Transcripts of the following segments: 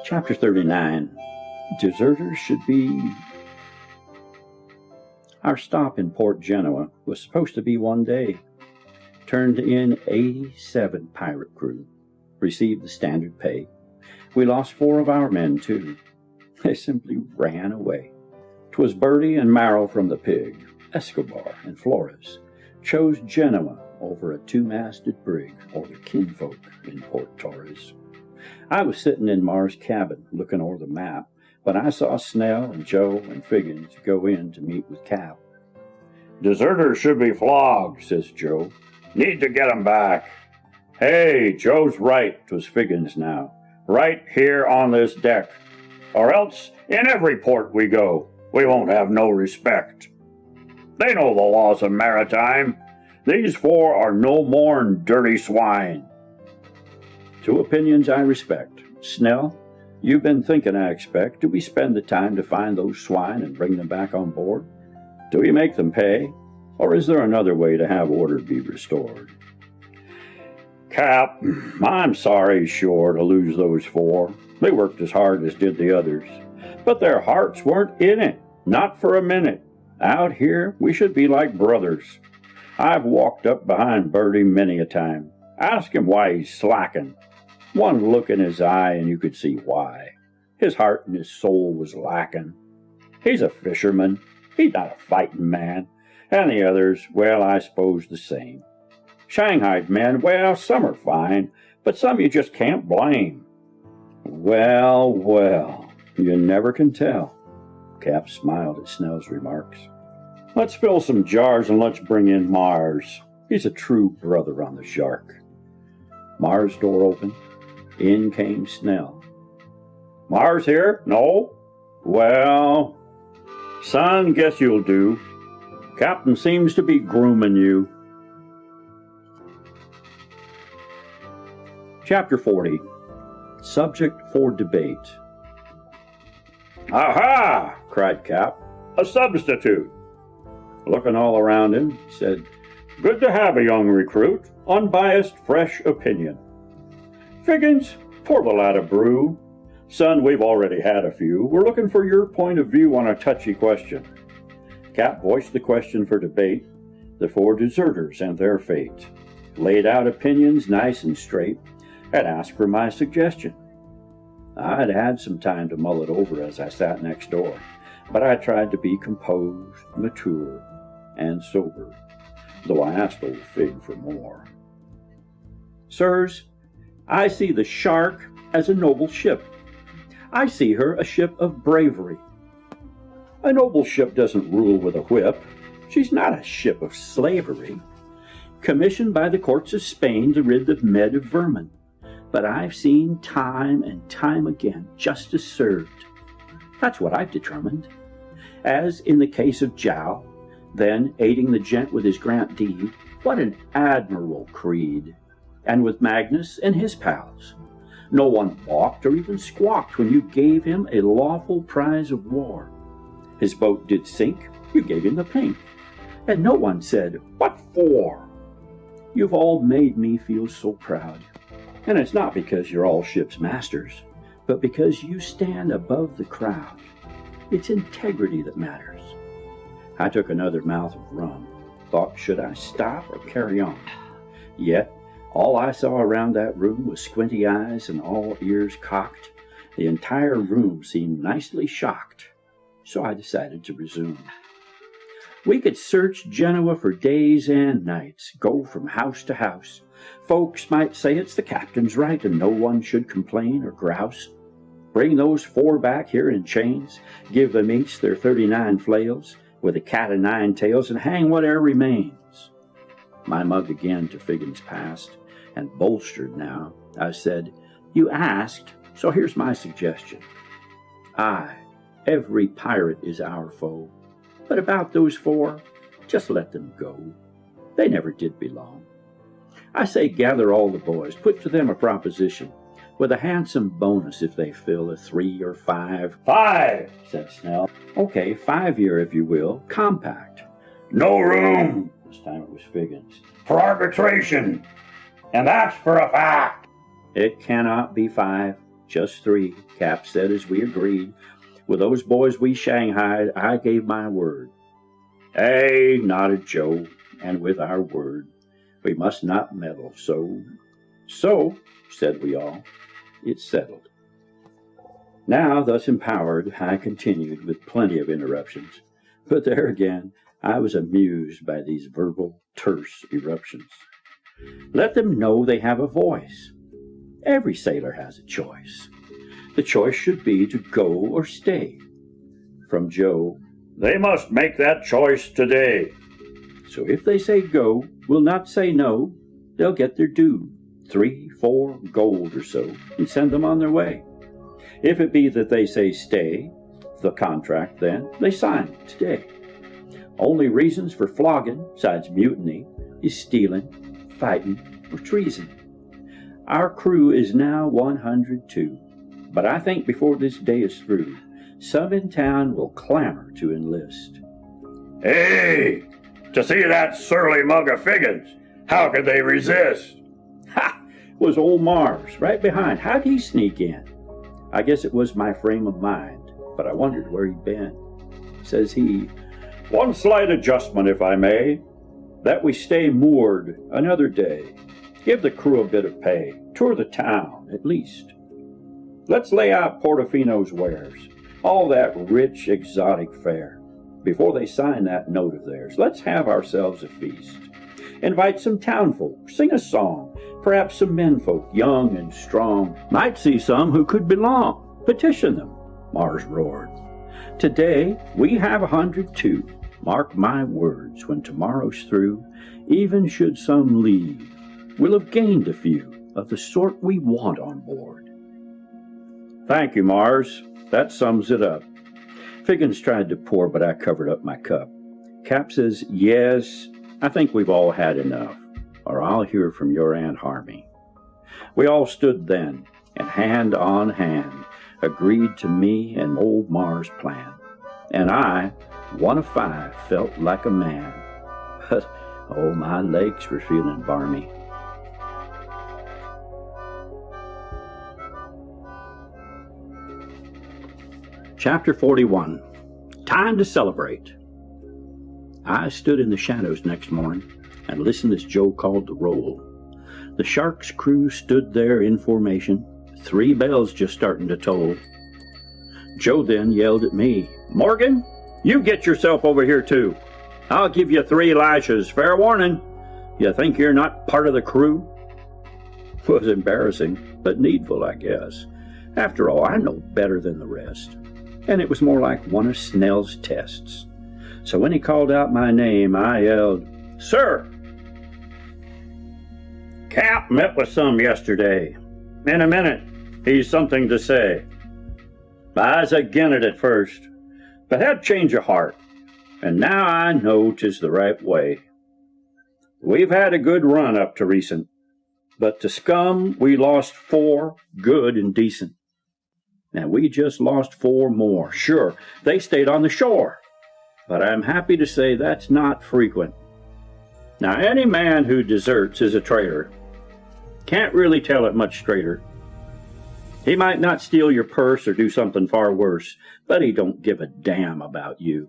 Chapter 39. Deserters should be... Our stop in Port Genoa was supposed to be one day. Turned in 87 pirate crew. Received the standard pay. We lost 4 of our men, too. They simply ran away. 'Twas Bertie and Marrow from the Pig, Escobar and Flores, chose Genoa over a 2-masted brig or the kinfolk in Port Torres. I was sitting in Mar's cabin looking over the map when I saw Snell and Joe and Figgins go in to meet with Cap. "Deserters should be flogged," says Joe. "Need to get 'em back." "Hey, Joe's right," 'twas Figgins now. "Right here on this deck. Or else in every port we go, we won't have no respect. They know the laws of maritime. These 4 are no more'n dirty swine." 2 opinions I respect. Snell, you've been thinking, I expect. Do we spend the time to find those swine and bring them back on board? Do we make them pay? Or is there another way to have order be restored? "Cap, I'm sorry, sure, to lose those 4. They worked as hard as did the others. But their hearts weren't in it, not for a minute. Out here, we should be like brothers. I've walked up behind Bertie many a time. Ask him why he's slacking. One look in his eye and you could see why. His heart and his soul was lacking. He's a fisherman. He's not a fighting man. And the others, well, I suppose the same. Shanghai men, well, some are fine, but some you just can't blame." Well, well, you never can tell. Cap smiled at Snell's remarks. "Let's fill some jars and let's bring in Mars. He's a true brother on the shark." Mars' door opened. In came Snell. "Mars here? No? Well, son, guess you'll do. Captain seems to be grooming you." Chapter 40. Subject for debate. "Aha!" cried Cap. "A substitute." Looking all around him, he said, "Good to have a young recruit. Unbiased, fresh opinion. Figgins, pour the lad a brew. Son, we've already had a few. We're looking for your point of view on a touchy question." Cap voiced the question for debate, the 4 deserters and their fate, laid out opinions nice and straight, and asked for my suggestion. I'd had some time to mull it over as I sat next door, but I tried to be composed, mature, and sober, though I asked old Fig for more. "Sirs, I see the Shark as a noble ship. I see her a ship of bravery. A noble ship doesn't rule with a whip. She's not a ship of slavery, commissioned by the courts of Spain to rid the Med of vermin. But I've seen time and time again justice served. That's what I've determined. As in the case of Jow, then aiding the gent with his grant deed, what an admirable creed! And with Magnus and his pals. No one balked or even squawked when you gave him a lawful prize of war. His boat did sink, you gave him the pink. And no one said, 'What for?' You've all made me feel so proud. And it's not because you're all ship's masters, but because you stand above the crowd. It's integrity that matters." I took another mouth of rum, thought should I stop or carry on. Yet, all I saw around that room was squinty eyes and all ears cocked. The entire room seemed nicely shocked, so I decided to resume. "We could search Genoa for days and nights, go from house to house. Folks might say it's the captain's right and no one should complain or grouse. Bring those 4 back here in chains, give them each their 39 flails, with a cat o' 9 tails, and hang whate'er remains." My mug again to Figgins passed, and bolstered now, I said, "You asked, so here's my suggestion. Aye, every pirate is our foe, but about those 4, just let them go. They never did belong. I say gather all the boys, put to them a proposition, with a handsome bonus if they fill a 3 or 5. "5," said Snell. "Okay, 5-year, if you will, compact." "No room," this time it was Figgins, "for arbitration, and that's for a fact." "It cannot be 5. Just 3, Cap said as we agreed. With those boys we shanghaied, I gave my word. Aye, nodded Joe, and with our word, we must not meddle. So, said we all, it's settled. Now, thus empowered, I continued with plenty of interruptions. But there again, I was amused by these verbal, terse eruptions. Let them know they have a voice. Every sailor has a choice. The choice should be to go or stay. From Joe, They must make that choice today. so if they say go, we'll not say no. They'll get their due, 3, 4 gold or so, and send them on their way. If it be that they say stay, the contract then, they sign it today. Only reasons for flogging, besides mutiny, is stealing, fighting, or treason. Our crew is now 102, but I think before this day is through, some in town will clamor to enlist. Hey, to see that surly mug of Figgins, how could they resist? Ha! Was old Mars right behind. How'd he sneak in? I guess it was my frame of mind, but I wondered where he'd been. Says he, One slight adjustment, if I may. that we stay moored another day. Give the crew a bit of pay. Tour the town, at least. Let's lay out Portofino's wares, all that rich, exotic fare. Before they sign that note of theirs, let's have ourselves a feast. Invite some townfolk, sing a song, perhaps some menfolk, young and strong. Might see some who could belong. Petition them, Mars roared. Today we have 102. Mark my words, when tomorrow's through, even should some leave, we'll have gained a few of the sort we want on board. Thank you, Mars. That sums it up. Figgins tried to pour, but I covered up my cup. Cap says, yes, I think we've all had enough, or I'll hear from your Aunt Harmy. We all stood then, and hand on hand, agreed to me and old Mars' plan. And I, 1 of 5, felt like a man. But, oh, my legs were feeling barmy. Chapter 41. Time to celebrate. I stood in the shadows next morning and listened as Joe called the roll. The Shark's crew stood there in formation, 3 bells just starting to toll. Joe then yelled at me, Morgan, you get yourself over here too. I'll give you 3 lashes, fair warning. You think you're not part of the crew? It was embarrassing, but needful, I guess. After all, I know better than the rest. And it was more like one of Snell's tests. So when he called out my name, I yelled, Sir! Cap met with some yesterday. In a minute, he's something to say. I was agin it at first, but had change of heart, and now I know 'tis the right way. We've had a good run up to recent, but to scum we lost 4 good and decent. And we just lost 4 more. Sure, they stayed on the shore, but I'm happy to say that's not frequent. Now, any man who deserts is a traitor. Can't really tell it much straighter. He might not steal your purse or do something far worse, but he don't give a damn about you.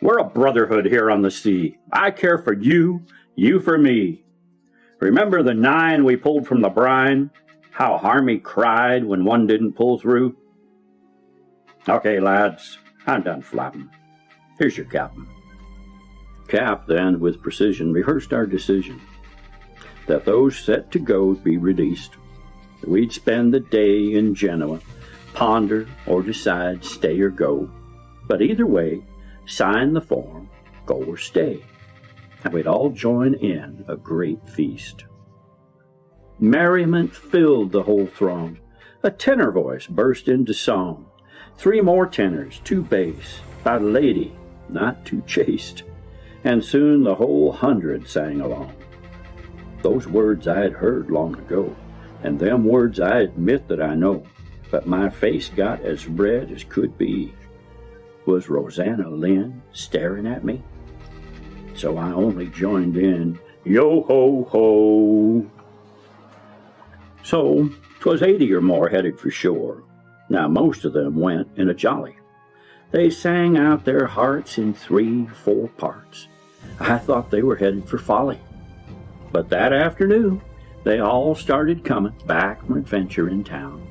We're a brotherhood here on the sea. I care for you, you for me. Remember the 9 we pulled from the brine? How Harmy cried when one didn't pull through? Okay, lads, I'm done flapping. Here's your captain. Cap then, with precision, rehearsed our decision, that those set to go be released. We'd spend the day in Genoa, ponder or decide stay or go, but either way, sign the form, go or stay, and we'd all join in a great feast. Merriment filled the whole throng. A tenor voice burst into song. 3 more tenors, 2 bass, by a lady not too chaste, and soon the whole 100 sang along. Those words I had heard long ago, and them words I admit that I know, but my face got as red as could be. Was Rosanna Lynn staring at me? So I only joined in, yo ho ho. So 'Twas 80 or more headed for shore. Now most of them went in a jolly. They sang out their hearts in 3-4 parts. I thought they were headed for folly. But that afternoon, they all started coming back from adventure in town.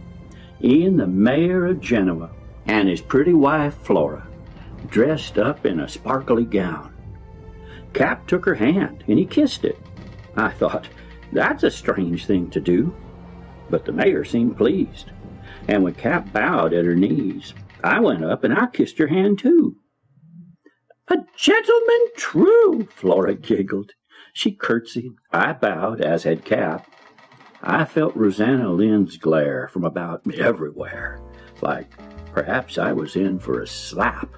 E'en the mayor of Genoa and his pretty wife Flora, dressed up in a sparkly gown. Cap took her hand and he kissed it. I thought, that's a strange thing to do. But the mayor seemed pleased. And when Cap bowed at her knees, I went up and I kissed her hand too. A gentleman true, Flora giggled. She curtsied, I bowed, as had Cap. I felt Rosanna Lynn's glare from about me everywhere, like perhaps I was in for a slap.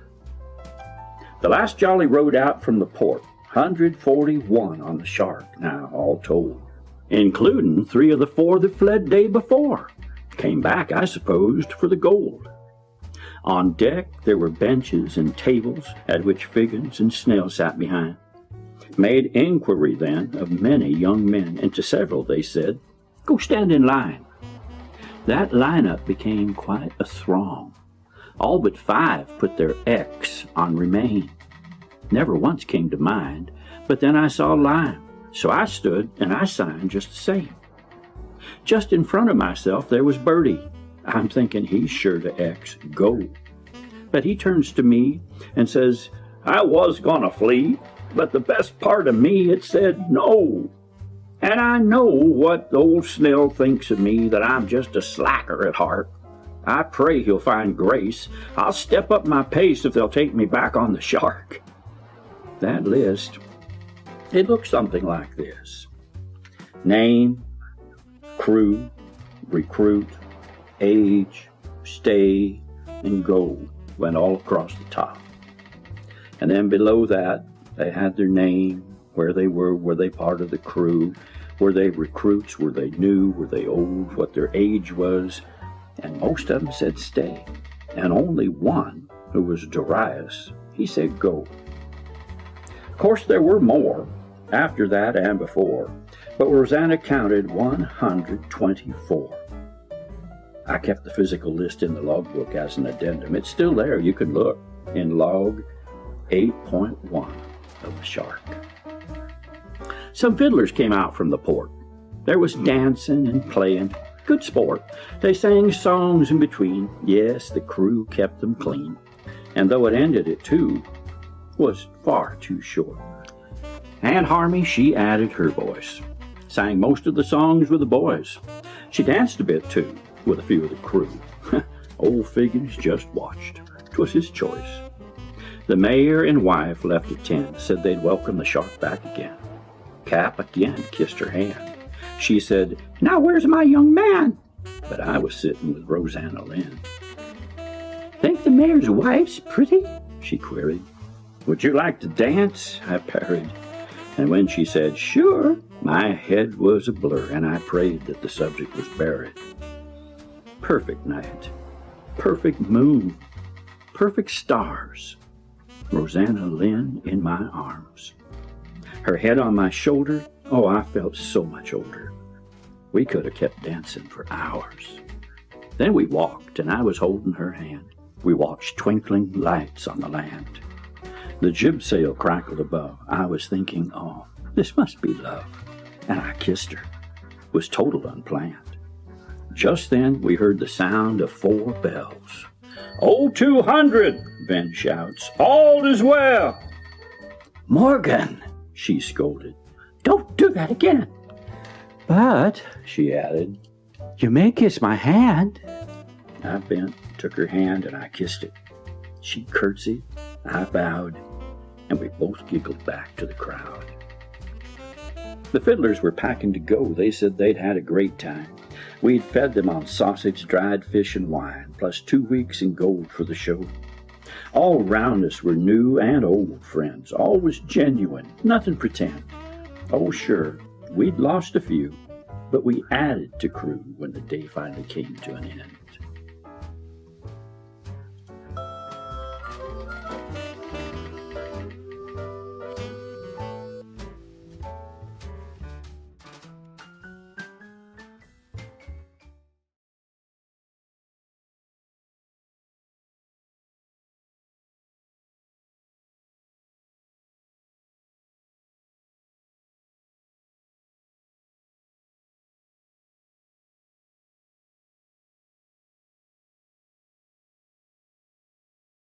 The last jolly rode out from the port, 141 on the Shark now, all told, including 3 of the 4 that fled day before. Came back, I supposed, for the gold. On deck there were benches and tables at which Figgins and Snell sat behind. Made inquiry then of many young men, and to several they said, "Go stand in line." That lineup became quite a throng. All but 5 put their X on remain. Never once came to mind, but then I saw Lime, so I stood and I signed just the same. Just in front of myself there was Bertie. I'm thinking he's sure to X go. But he turns to me and says, "I was gonna flee, but the best part of me, it said no. And I know what old Snell thinks of me, that I'm just a slacker at heart. I pray he'll find grace. I'll step up my pace if they'll take me back on the Shark." That list, it looked something like this. Name, crew, recruit, age, stay, and go went all across the top. And then below that, they had their name, where they were they part of the crew, were they recruits, were they new, were they old, what their age was, and most of them said stay. And only one, who was Darius, he said go. Of course there were more, after that and before, but Rosanna counted 124. I kept the physical list in the logbook as an addendum. It's still there, you can look, in log 8.1 of the Shark. Some fiddlers came out from the port. There was dancing and playing, good sport. They sang songs in between. Yes, the crew kept them clean. And though it ended at 2, was far too short. Aunt Harmy, she added her voice. Sang most of the songs with the boys. She danced a bit too, with a few of the crew. Old Figgins just watched. 'Twas his choice. The mayor and wife left at 10, said they'd welcome the Shark back again. Cap again kissed her hand. She said, "Now where's my young man?" But I was sitting with Rosanna Lynn. "Think the mayor's wife's pretty?" she queried. "Would you like to dance?" I parried. And when she said, "Sure," my head was a blur, and I prayed that the subject was buried. Perfect night, perfect moon, perfect stars. Rosanna Lynn in my arms. Her head on my shoulder, oh, I felt so much older. We could have kept dancing for hours. Then we walked, and I was holding her hand. We watched twinkling lights on the land. The jib sail crackled above. I was thinking, oh, this must be love. And I kissed her. It was total unplanned. Just then we heard the sound of 4 bells. "Oh, 200, Ben shouts. "All is well." "Morgan," she scolded, "don't do that again." "But," she added, "you may kiss my hand." I bent, took her hand, and I kissed it. She curtsied, I bowed, and we both giggled back to the crowd. The fiddlers were packing to go. They said they'd had a great time. We'd fed them on sausage, dried fish, and wine, plus 2 weeks in gold for the show. All round us were new and old friends. All was genuine, nothing pretend. Oh, sure, we'd lost a few, but we added to crew when the day finally came to an end.